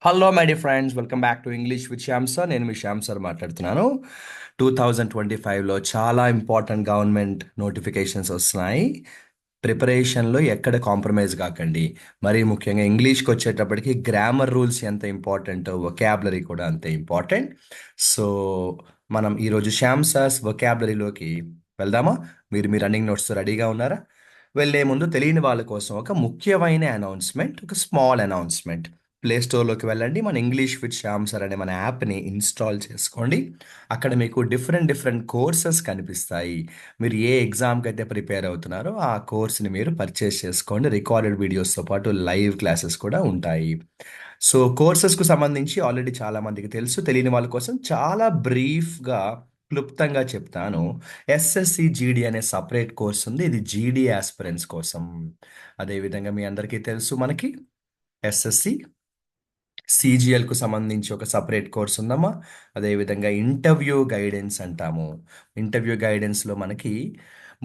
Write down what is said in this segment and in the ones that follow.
Hello my dear friends, welcome back to English with Shyam sir. నేను మీ Shyam sir మాట్లాడుతున్నాను. 2025లో చాలా ఇంపార్టెంట్ గవర్నమెంట్ నోటిఫికేషన్స్ వస్తున్నాయి. ప్రిపరేషన్లో ఎక్కడ కాంప్రమైజ్ కాకండి. మరీ ముఖ్యంగా ఇంగ్లీష్కి వచ్చేటప్పటికి గ్రామర్ రూల్స్ ఎంత ఇంపార్టెంట్, వొకాబులరీ కూడా అంతే ఇంపార్టెంట్. సో మనం ఈరోజు శ్యామ్ సార్స్ వొకాబులరీలోకి వెళ్దామా? మీరు మీ రన్నింగ్ నోట్స్ రెడీగా ఉన్నారా? వెళ్ళే ముందు తెలియని వాళ్ళ కోసం ఒక ముఖ్యమైన అనౌన్స్మెంట్, ఒక స్మాల్ అనౌన్స్మెంట్. ప్లే స్టోర్లోకి వెళ్ళండి, మన ఇంగ్లీష్ విత్ శ్యామ్ సార్ అనే మన యాప్ని ఇన్స్టాల్ చేసుకోండి. అక్కడ మీకు డిఫరెంట్ డిఫరెంట్ కోర్సెస్ కనిపిస్తాయి. మీరు ఏ ఎగ్జామ్కి అయితే ప్రిపేర్ అవుతున్నారో ఆ కోర్స్ని మీరు పర్చేస్ చేసుకోండి. రికార్డెడ్ వీడియోస్తో పాటు లైవ్ క్లాసెస్ కూడా ఉంటాయి. సో కోర్సెస్కు సంబంధించి ఆల్రెడీ చాలా మందికి తెలుసు. తెలియని వాళ్ళ కోసం చాలా బ్రీఫ్గా, క్లుప్తంగా చెప్తాను. ఎస్ఎస్సి జీడి అనే సపరేట్ కోర్స్ ఉంది. ఇది జీడి ఆస్పిరెంట్స్ కోసం. అదేవిధంగా మీ అందరికీ తెలుసు, మనకి ఎస్ఎస్సి సిజిఎల్కు సంబంధించి ఒక సపరేట్ కోర్స్ ఉందమ్మా. అదేవిధంగా ఇంటర్వ్యూ గైడెన్స్ అంటాము. ఇంటర్వ్యూ గైడెన్స్లో మనకి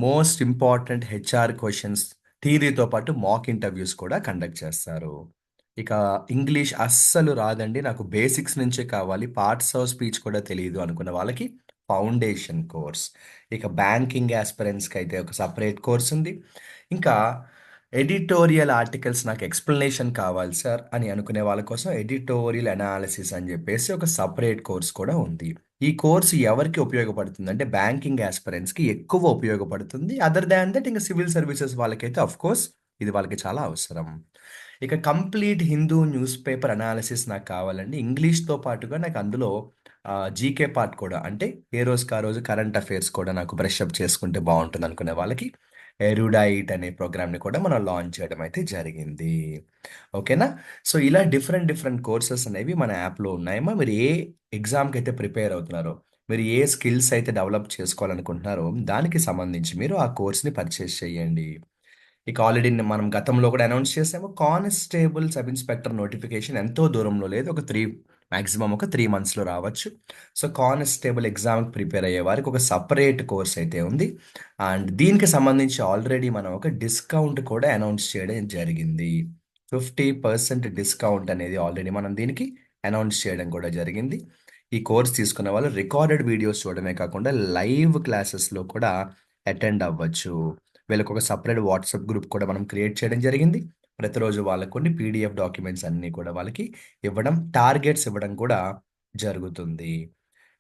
మోస్ట్ ఇంపార్టెంట్ హెచ్ఆర్ క్వశ్చన్స్ థియరీతో పాటు మాక్ ఇంటర్వ్యూస్ కూడా కండక్ట్ చేస్తారు. ఇక ఇంగ్లీష్ అస్సలు రాదండి, నాకు బేసిక్స్ నుంచే కావాలి, పార్ట్స్ ఆఫ్ స్పీచ్ కూడా తెలియదు అనుకున్న వాళ్ళకి ఫౌండేషన్ కోర్స్. ఇక బ్యాంకింగ్ ఆస్పిరెంట్స్కి అయితే ఒక సపరేట్ కోర్స్ ఉంది. ఇంకా ఎడిటోరియల్ ఆర్టికల్స్ నాకు ఎక్స్ప్లెనేషన్ కావాలి సార్ అని అనుకునే వాళ్ళ కోసం ఎడిటోరియల్ అనాలిసిస్ అని చెప్పేసి ఒక సపరేట్ కోర్స్ కూడా ఉంది. ఈ కోర్సు ఎవరికి ఉపయోగపడుతుంది అంటే బ్యాంకింగ్ ఆస్పిరెంట్స్కి ఎక్కువ ఉపయోగపడుతుంది. అదర్ దాన్ దట్ ఇంకా సివిల్ సర్వీసెస్ వాళ్ళకైతే అఫ్ కోర్స్ ఇది వాళ్ళకి చాలా అవసరం. ఇక complete Hindu news paper analysis నాకు కావాలండి. ఇంగ్లీష్తో పాటుగా నాకు అందులో జీకే పార్ట్ కూడా, అంటే ఏ రోజుకి ఆ రోజు కరెంట్ అఫైర్స్ కూడా నాకు బ్రష్ అప్ చేసుకుంటే బాగుంటుంది అనుకునే వాళ్ళకి ఎరుడైట్ అనే ప్రోగ్రామ్ని కూడా మనం లాంచ్ చేయడం అయితే జరిగింది. ఓకేనా? సో ఇలా డిఫరెంట్ డిఫరెంట్ కోర్సెస్ అనేవి మన యాప్లో ఉన్నాయమ్మా. మీరు ఏ ఎగ్జామ్కి అయితే ప్రిపేర్ అవుతున్నారో, మీరు ఏ స్కిల్స్ అయితే డెవలప్ చేసుకోవాలనుకుంటున్నారో దానికి సంబంధించి మీరు ఆ కోర్స్ని పర్చేస్ చేయండి. ఇక ఆల్రెడీ మనం గతంలో కూడా అనౌన్స్ చేసాము, కానిస్టేబుల్ సబ్ ఇన్స్పెక్టర్ నోటిఫికేషన్ ఎంతో దూరంలో లేదు, ఒక మ్యాక్సిమం ఒక 3 monthsలో రావచ్చు. సో కానిస్టేబుల్ ఎగ్జామ్కి ప్రిపేర్ అయ్యే వారికి ఒక సపరేట్ కోర్స్ అయితే ఉంది. అండ్ దీనికి సంబంధించి ఆల్రెడీ మనం ఒక డిస్కౌంట్ కూడా అనౌన్స్ చేయడం జరిగింది. 50% డిస్కౌంట్ అనేది ఆల్రెడీ మనం దీనికి అనౌన్స్ చేయడం కూడా జరిగింది. ఈ కోర్స్ తీసుకున్న వాళ్ళు రికార్డెడ్ వీడియోస్ చూడడమే కాకుండా లైవ్ క్లాసెస్లో కూడా అటెండ్ అవ్వచ్చు. వీళ్ళకి ఒక సపరేట్ వాట్సాప్ గ్రూప్ కూడా మనం క్రియేట్ చేయడం జరిగింది. ప్రతిరోజు వాళ్ళకు కొన్ని పీడిఎఫ్ డాక్యుమెంట్స్ అన్నీ కూడా వాళ్ళకి ఇవ్వడం, టార్గెట్స్ ఇవ్వడం కూడా జరుగుతుంది.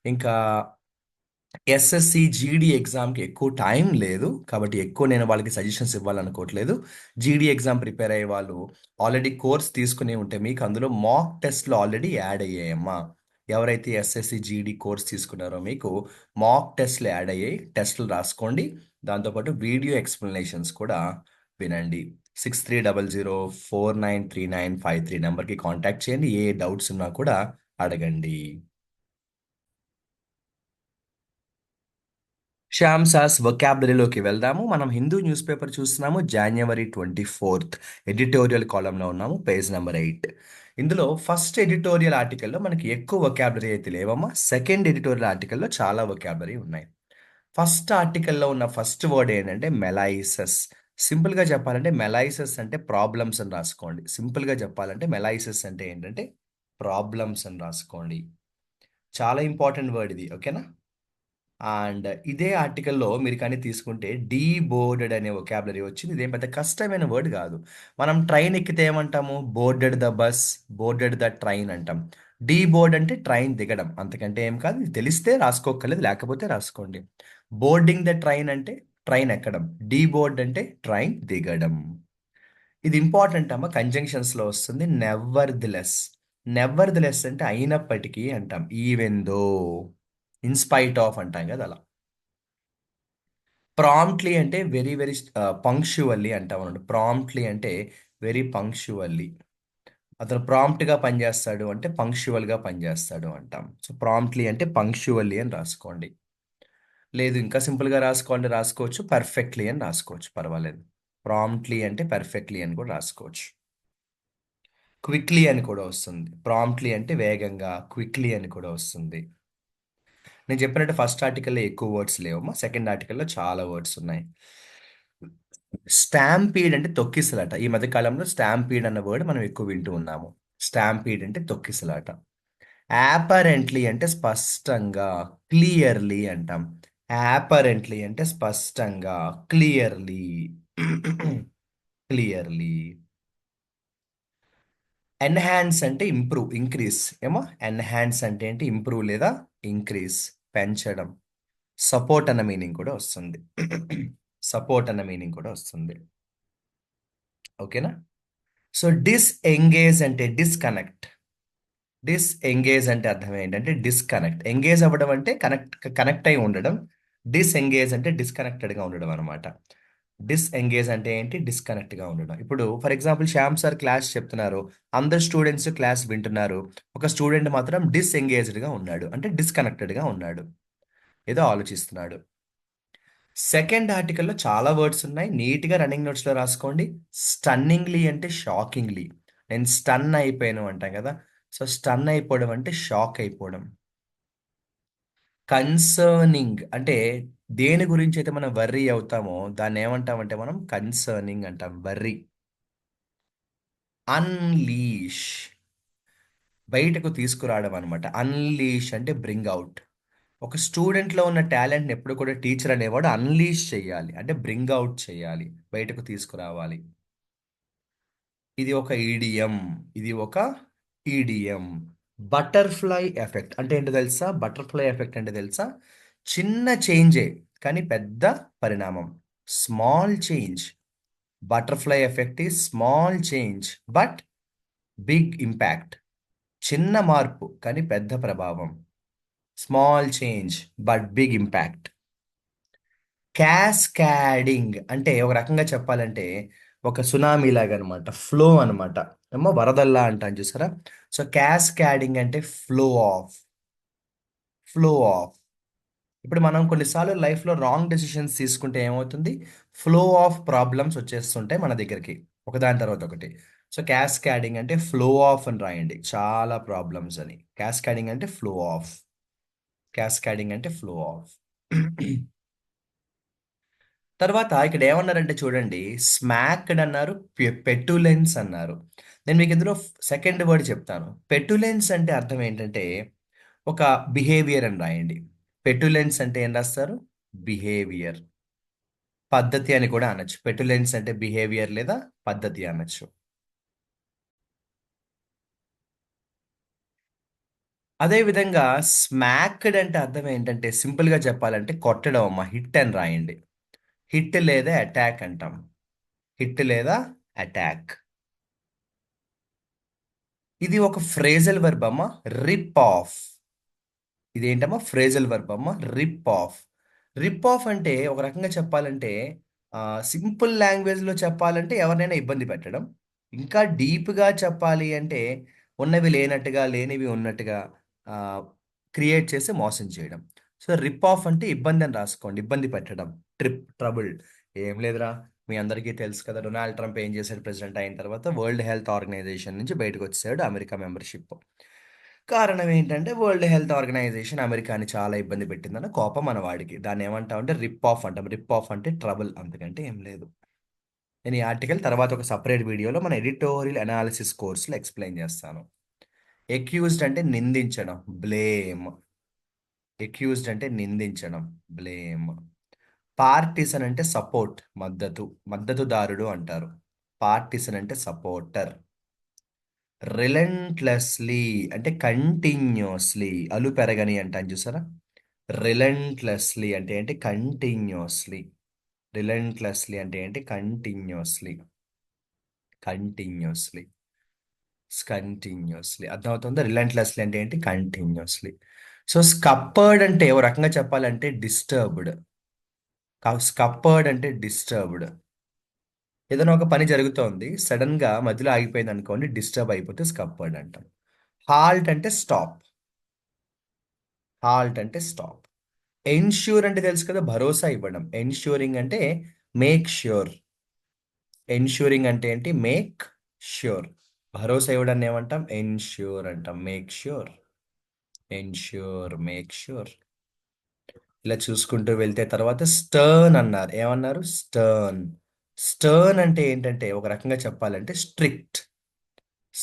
ఇంకా ఎస్ఎస్సి జీడీ ఎగ్జామ్కి ఎక్కువ టైం లేదు కాబట్టి ఎక్కువ నేను వాళ్ళకి సజెషన్స్ ఇవ్వాలనుకోవట్లేదు. జీడీ ఎగ్జామ్ ప్రిపేర్ అయ్యే వాళ్ళు ఆల్రెడీ కోర్స్ తీసుకుని ఉంటే మీకు అందులో మాక్ టెస్ట్లు ఆల్రెడీ యాడ్ అయ్యాయమ్మా. ఎవరైతే ఎస్ఎస్సి జీడీ కోర్స్ తీసుకున్నారో మీకు మాక్ టెస్ట్లు యాడ్ అయ్యాయి. టెస్ట్లు రాసుకోండి. దాంతోపాటు వీడియో ఎక్స్ప్లెనేషన్స్ కూడా వినండి. 6300493953 నెంబర్కి కాంటాక్ట్ చేయండి. ఏ డౌట్స్ ఉన్నా కూడా అడగండి. శ్యామ్ సాస్ వొకాబులరీలోకి వెళ్దాము. మనం హిందూ న్యూస్ పేపర్ చూస్తున్నాము. January 24th ఎడిటోరియల్ కాలంలో ఉన్నాము, పేజ్ నెంబర్ 8. ఇందులో ఫస్ట్ ఎడిటోరియల్ ఆర్టికల్లో మనకి ఎక్కువ వొకాబులరీ అయితే లేవమ్మా. సెకండ్ ఎడిటోరియల్ ఆర్టికల్లో చాలా వొకాబులరీ ఉన్నాయి. ఫస్ట్ ఆర్టికల్లో ఉన్న ఫస్ట్ వర్డ్ ఏంటంటే మెలైసెస్. సింపుల్గా చెప్పాలంటే మెలైసెస్ అంటే ప్రాబ్లమ్స్ అని రాసుకోండి. సింపుల్గా చెప్పాలంటే మెలైసెస్ అంటే ఏంటంటే ప్రాబ్లమ్స్ అని రాసుకోండి. చాలా ఇంపార్టెంట్ వర్డ్ ఇది, ఓకేనా? అండ్ ఇదే ఆర్టికల్‌లో మీరు కానీ తీసుకుంటే డీబోర్డెడ్ అనే వొకాబులరీ వచ్చింది. ఇదేం పెద్ద కష్టమైన వర్డ్ కాదు. మనం ట్రైన్ ఎక్కితే ఏమంటాము? Boarded the bus, boarded the train అంటాం. డీబోర్డ్ అంటే ట్రైన్ దిగడం. అంతకంటే ఏం కాదు. ఇది తెలిస్తే రాసుకోక్కర్లేదు, లేకపోతే రాసుకోండి. బోర్డింగ్ ద ట్రైన్ అంటే ట్రైన్ ఎక్కడం. డీబోర్డ్ అంటే ట్రైన్ దిగడం. ఇది ఇంపార్టెంట్ అమ్మ. కంజంక్షన్స్‌లో వస్తుంది. Never the less. Never the less అంటే అయినప్పటికీ అంటాం. Even though, in spite of అంటాం కదా అలా. ప్రాంప్ట్‌లీ అంటే వెరీ వెరీ పంక్చువల్లీ అంటామన్నమాట. ప్రాంప్ట్‌లీ అంటే వెరీ పంక్చువల్లీ. అతను ప్రాంప్ట్‌గా పనిచేస్తాడు అంటే పంక్చువల్‌గా పనిచేస్తాడు అంటాం. సో ప్రాంప్ట్‌లీ అంటే పంక్చువల్లీ అని రాసుకోండి. లేదు ఇంకా సింపుల్‌గా రాసుకోవాలంటే రాసుకోవచ్చు. పర్ఫెక్ట్‌లీ అని రాసుకోవచ్చు, పర్వాలేదు. ప్రాంప్ట్‌లీ అంటే పర్ఫెక్ట్‌లీ అని కూడా రాసుకోవచ్చు. క్విక్లీ అని కూడా వస్తుంది. ప్రాంప్ట్‌లీ అంటే వేగంగా, క్విక్లీ అని కూడా వస్తుంది. నేను చెప్పినట్టు ఫస్ట్ ఆర్టికల్‌లో ఎక్కువ వర్డ్స్ లేవమ్మా. సెకండ్ ఆర్టికల్‌లో చాలా వర్డ్స్ ఉన్నాయి. స్టాంపీడ్ అంటే తొక్కిసలాట. ఈ మధ్య కాలంలో స్టాంపీడ్ అన్న వర్డ్ మనం ఎక్కువ వింటూ ఉన్నాము. స్టాంపీడ్ అంటే తొక్కిసలాట. యాపరెంట్లీ అంటే స్పష్టంగా, క్లియర్లీ అంటాం. యాపరెంట్లీ అంటే స్పష్టంగా, క్లియర్లీ. క్లియర్లీ. ఎన్హాన్స్ అంటే ఇంప్రూవ్, ఇంక్రీస్ ఏమో. ఎన్హాన్స్ అంటే ఏంటి? ఇంప్రూవ్ లేదా ఇంక్రీస్, పెంచడం. సపోర్ట్ అన్న మీనింగ్ కూడా వస్తుంది. సపోర్ట్ అన్న మీనింగ్ కూడా వస్తుంది. ఓకేనా? సో డిస్ఎంగేజ్ అంటే డిస్కనెక్ట్. డిస్ఎంగేజ్ అంటే అర్థం ఏంటంటే డిస్కనెక్ట్. ఎంగేజ్ అవ్వడం అంటే కనెక్ట్ అయి ఉండడం. డిస్ఎంగేజ్ అంటే డిస్కనెక్టెడ్గా ఉండడం అనమాట. డిస్ఎంగేజ్ అంటే ఏంటి? డిస్కనెక్ట్గా ఉండడం. ఇప్పుడు for example Shyam sir class చెప్తున్నారు, అందరు స్టూడెంట్స్ క్లాస్ వింటున్నారు, ఒక స్టూడెంట్ మాత్రం డిస్ఎంగేజ్డ్గా ఉన్నాడు, అంటే డిస్కనెక్టెడ్గా ఉన్నాడు, ఏదో ఆలోచిస్తున్నాడు. సెకండ్ ఆర్టికల్లో చాలా వర్డ్స్ ఉన్నాయి, నీట్గా రన్నింగ్ నోట్స్లో రాసుకోండి. స్టన్నింగ్లీ అంటే షాకింగ్లీ. నేను స్టన్ అయిపోయాను అంటాం కదా, సో స్టన్ అయిపోవడం అంటే షాక్ అయిపోవడం. కన్సర్నింగ్ అంటే దేని గురించి అయితే మనం వర్రీ అవుతామో దాన్ని ఏమంటామంటే మనం కన్సర్నింగ్ అంటాం, వర్రీ. అన్లీష్, బయటకు తీసుకురావడం అనమాట. అన్లీష్ అంటే బ్రింగ్ అవుట్. ఒక స్టూడెంట్లో ఉన్న టాలెంట్ని ఎప్పుడు కూడా టీచర్ అనేవాడు అన్లీష్ చేయాలి, అంటే బ్రింగ్ అవుట్ చేయాలి, బయటకు తీసుకురావాలి. ఇది ఒక ఈడియం. ఇది ఒక ఈడియం. బటర్ఫ్లై ఎఫెక్ట్ అంటే ఏంటో తెలుసా? బటర్ఫ్లై ఎఫెక్ట్ అంటే తెలుసా? చిన్న చేంజే కానీ పెద్ద పరిణామం. Small change. బటర్ఫ్లై ఎఫెక్ట్ ఈ small change but big impact. చిన్న మార్పు కానీ పెద్ద ప్రభావం. Small change but big impact. Cascading అంటే ఒక రకంగా చెప్పాలంటే ఒక సునామీ లాగా అనమాట, ఫ్లో అనమాట. ఏమో వరదల్లా అంటాను చూసారా? సో క్యాస్కాడింగ్ అంటే ఫ్లో ఆఫ్. Flow of. ఇప్పుడు మనం కొన్నిసార్లు లైఫ్లో రాంగ్ డెసిషన్స్ తీసుకుంటే ఏమవుతుంది? ఫ్లో ఆఫ్ ప్రాబ్లమ్స్ వచ్చేస్తుంటాయి మన దగ్గరికి, ఒకదాని తర్వాత ఒకటి. సో క్యాస్కాడింగ్ అంటే ఫ్లో ఆఫ్ అని రాయండి, చాలా ప్రాబ్లమ్స్ అని. క్యాస్కాడింగ్ అంటే ఫ్లో ఆఫ్. క్యాస్కాడింగ్ అంటే ఫ్లో ఆఫ్. తర్వాత ఇక్కడ ఏమన్నారంటే చూడండి, స్మాక్డ్ అన్నారు, పెటులెన్స్ అన్నారు. నేను మీకు ఇందులో సెకండ్ వర్డ్ చెప్తాను. పెటులెన్స్ అంటే అర్థం ఏంటంటే ఒక బిహేవియర్ అని రాయండి. పెటులెన్స్ అంటే ఏం రాస్తారు? బిహేవియర్. పద్ధతి అని కూడా అనొచ్చు. పెటులెన్స్ అంటే బిహేవియర్ లేదా పద్ధతి అనొచ్చు. అదే విధంగా స్మాక్డ్ అంటే అర్థం ఏంటంటే సింపుల్గా చెప్పాలంటే కొట్టడం అమ్మ, హిట్ అని రాయండి. హిట్ లేదా అటాక్ అంటాం. హిట్ లేదా అటాక్. ఇది ఒక ఫ్రేజల్ వర్బ్ అమ్మ. Rip off. ఇదేంటమ్మా? ఫ్రేజల్ వర్బ్ అమ్మ, రిప్ ఆఫ్. రిప్ ఆఫ్ అంటే ఒక రకంగా చెప్పాలంటే సింపుల్ లాంగ్వేజ్లో చెప్పాలంటే ఎవరినైనా ఇబ్బంది పెట్టడం. ఇంకా డీప్గా చెప్పాలి అంటే ఉన్నవి లేనట్టుగా, లేనివి ఉన్నట్టుగా క్రియేట్ చేసి మోసం చేయడం. సో రిప్ ఆఫ్ అంటే ఇబ్బంది అని రాసుకోండి, ఇబ్బంది పెట్టడం. ట్రబుల్. ఏం లేదురా, మీ అందరికీ తెలుసు కదా, డొనాల్డ్ ట్రంప్ ఏం చేశాడు ప్రెసిడెంట్ అయిన తర్వాత? వరల్డ్ హెల్త్ ఆర్గనైజేషన్ నుంచి బయటకు వచ్చాడు, అమెరికా మెంబర్షిప్. కారణం ఏంటంటే వరల్డ్ హెల్త్ ఆర్గనైజేషన్ అమెరికాని చాలా ఇబ్బంది పెట్టిందన్న కోపం మన వాడికి. దాన్ని ఏమంటాం అంటే రిప్ ఆఫ్ అంటాం. రిప్ ఆఫ్ అంటే ట్రబుల్, అంతకంటే ఏం లేదు. నేను ఈ ఆర్టికల్ తర్వాత ఒక సపరేట్ వీడియోలో మన ఎడిటోరియల్ అనాలిసిస్ కోర్సులో ఎక్స్ప్లెయిన్ చేస్తాను. ఎక్యూజ్డ్ అంటే నిందించడం, బ్లేమ్. ఎక్యూజ్డ్ అంటే నిందించడం, బ్లేమ్. పార్టిసన్ అంటే సపోర్ట్, మద్దతు, మద్దతుదారుడు అంటారు. పార్టిసన్ అంటే సపోర్టర్. రిలెంట్లెస్లీ అంటే కంటిన్యూస్లీ, అలు పెరగని అంటాను చూసారా? రిలెంట్లెస్లీ అంటే ఏంటి? కంటిన్యూస్లీ. రిలెంట్లెస్లీ అంటే ఏంటి? కంటిన్యూస్లీ. కంటిన్యూస్లీ. కంటిన్యూస్లీ అర్థమవుతుందా? రిలెంట్లెస్లీ అంటే ఏంటి? కంటిన్యూస్లీ. సో స్కప్పర్డ్ అంటే ఓ రకంగా చెప్పాలంటే డిస్టర్బ్డ్. స్కప్పర్డ్ అంటే డిస్టర్బ్డ్. ఏదైనా ఒక పని జరుగుతోంది, సడన్ గా మధ్యలో ఆగిపోయింది అనుకోండి, డిస్టర్బ్ అయిపోతే స్కప్పర్డ్ అంటాం. హాల్ట్ అంటే స్టాప్. హాల్ట్ అంటే స్టాప్. ఎన్ష్యూర్ అంటే తెలుసు కదా, భరోసా ఇవ్వడం. ఎన్ష్యూరింగ్ అంటే మేక్ ష్యూర్. ఎన్ష్యూరింగ్ అంటే ఏంటి? Make sure. భరోసా ఇవ్వడాన్ని ఏమంటాం? ఎన్ష్యూర్ అంటాం. Make sure. Ensure, make sure. ఇలా చూసుకుంటూ వెళ్తే తర్వాత స్టర్న్ అన్నారు. ఏమన్నారు? స్టర్న్. స్టర్న్ అంటే ఏంటంటే ఒక రకంగా చెప్పాలంటే స్ట్రిక్ట్.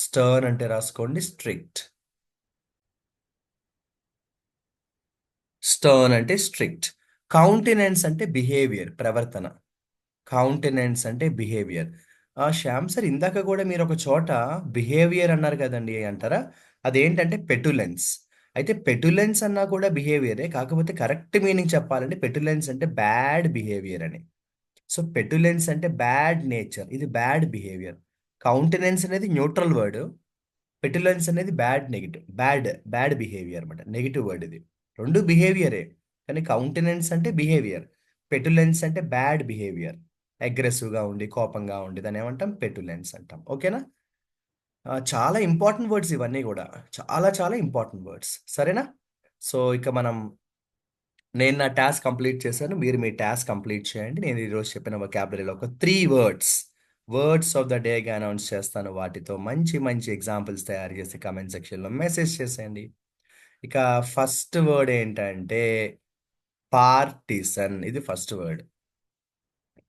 స్టర్న్ అంటే రాసుకోండి స్ట్రిక్ట్. స్టర్న్ అంటే స్ట్రిక్ట్. కౌంటెనెన్స్ అంటే బిహేవియర్, ప్రవర్తన. కౌంటెనెన్స్ అంటే బిహేవియర్. శ్యామ్ సార్, ఇందాక కూడా మీరు ఒక చోట బిహేవియర్ అన్నారు కదండి అంటారా? అదేంటంటే పెటులెన్స్. అయితే పెటులెన్స్ అన్నా కూడా బిహేవియరే, కాకపోతే కరెక్ట్ మీనింగ్ చెప్పాలంటే పెటులెన్స్ అంటే బ్యాడ్ బిహేవియర్ అని. సో పెటులెన్స్ అంటే బ్యాడ్ నేచర్, ఇది బ్యాడ్ బిహేవియర్. కౌంటెనెన్స్ అనేది న్యూట్రల్ వర్డ్. పెటులెన్స్ అనేది బ్యాడ్ బిహేవియర్ అనమాట, నెగిటివ్ వర్డ్ ఇది. రెండు బిహేవియరే, కానీ కౌంటెనెన్స్ అంటే బిహేవియర్, పెటులెన్స్ అంటే బ్యాడ్ బిహేవియర్. అగ్రెసివ్గా ఉండి కోపంగా ఉండి దాన్ని ఏమంటాం? పెటులెన్స్ అంటాం. ఓకేనా? చాలా ఇంపార్టెంట్ వర్డ్స్ ఇవన్నీ కూడా, చాలా చాలా ఇంపార్టెంట్ వర్డ్స్. సరేనా? సో ఇక మనం, నేను నా టాస్క్ కంప్లీట్ చేశాను, మీరు మీ టాస్క్ కంప్లీట్ చేయండి. నేను ఈరోజు చెప్పిన వొకాబులరీలో ఒక 3 వర్డ్స్, వర్డ్స్ ఆఫ్ ద డేగా అనౌన్స్ చేస్తాను. వాటితో మంచి మంచి ఎగ్జాంపుల్స్ తయారు చేసి కామెంట్ సెక్షన్లో మెసేజ్ చేసేయండి. ఇక ఫస్ట్ వర్డ్ ఏంటంటే పార్టిసన్. ఇది ఫస్ట్ వర్డ్.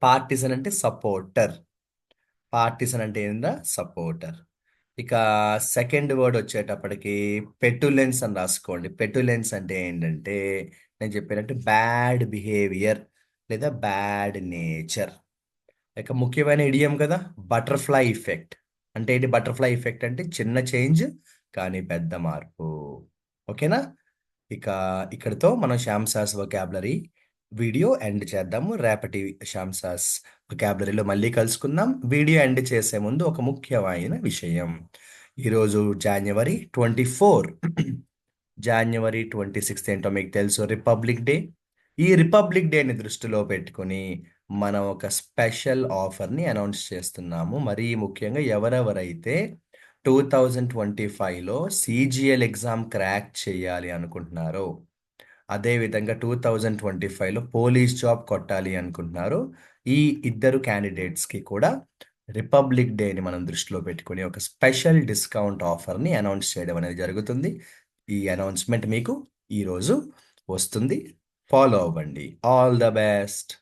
పార్టిసన్ అంటే సపోర్టర్. పార్టిసన్ అంటే ఏందా? సపోర్టర్. ఇక సెకండ్ వర్డ్ వచ్చేటప్పటికి పెటులెన్స్ అని రాసుకోండి. పెటులెన్స్ అంటే ఏంటంటే నేను చెప్పినట్టు బ్యాడ్ బిహేవియర్ లేదా బ్యాడ్ నేచర్. ఇక ముఖ్యమైన ఇడియం కదా, బటర్ఫ్లై ఇఫెక్ట్. అంటే ఏంటి బటర్ఫ్లై ఇఫెక్ట్? అంటే చిన్న చేంజ్ కానీ పెద్ద మార్పు. ఓకేనా? ఇక ఇక్కడితో మనం Shyam sauce vocabulary video end చేద్దాము. రేపటి శ్యామ్ సాస్ వొకాబులరీలో మళ్ళీ కలుసుకుందాం. వీడియో ఎండ్ చేసే ముందు ఒక ముఖ్యమైన విషయం. ఈరోజు January 24. January 26 ఏంటో మీకు తెలుసు, రిపబ్లిక్ డే. ఈ రిపబ్లిక్ డేని దృష్టిలో పెట్టుకొని మనం ఒక స్పెషల్ ఆఫర్ని అనౌన్స్ చేస్తున్నాము. మరీ ముఖ్యంగా ఎవరెవరైతే 2025లో CGL ఎగ్జామ్ క్రాక్ చేయాలి అనుకుంటున్నారో, అదేవిధంగా 2025లో పోలీస్ జాబ్ కొట్టాలి అనుకుంటున్నారు, ఈ ఇద్దరు క్యాండిడేట్స్కి కూడా రిపబ్లిక్ డేని మనం దృష్టిలో పెట్టుకొని ఒక స్పెషల్ డిస్కౌంట్ ఆఫర్ని అనౌన్స్ చేయడం అనేది జరుగుతుంది. ఈ అనౌన్స్మెంట్ మీకు ఈరోజు వస్తుంది. ఫాలో అవ్వండి. All the best.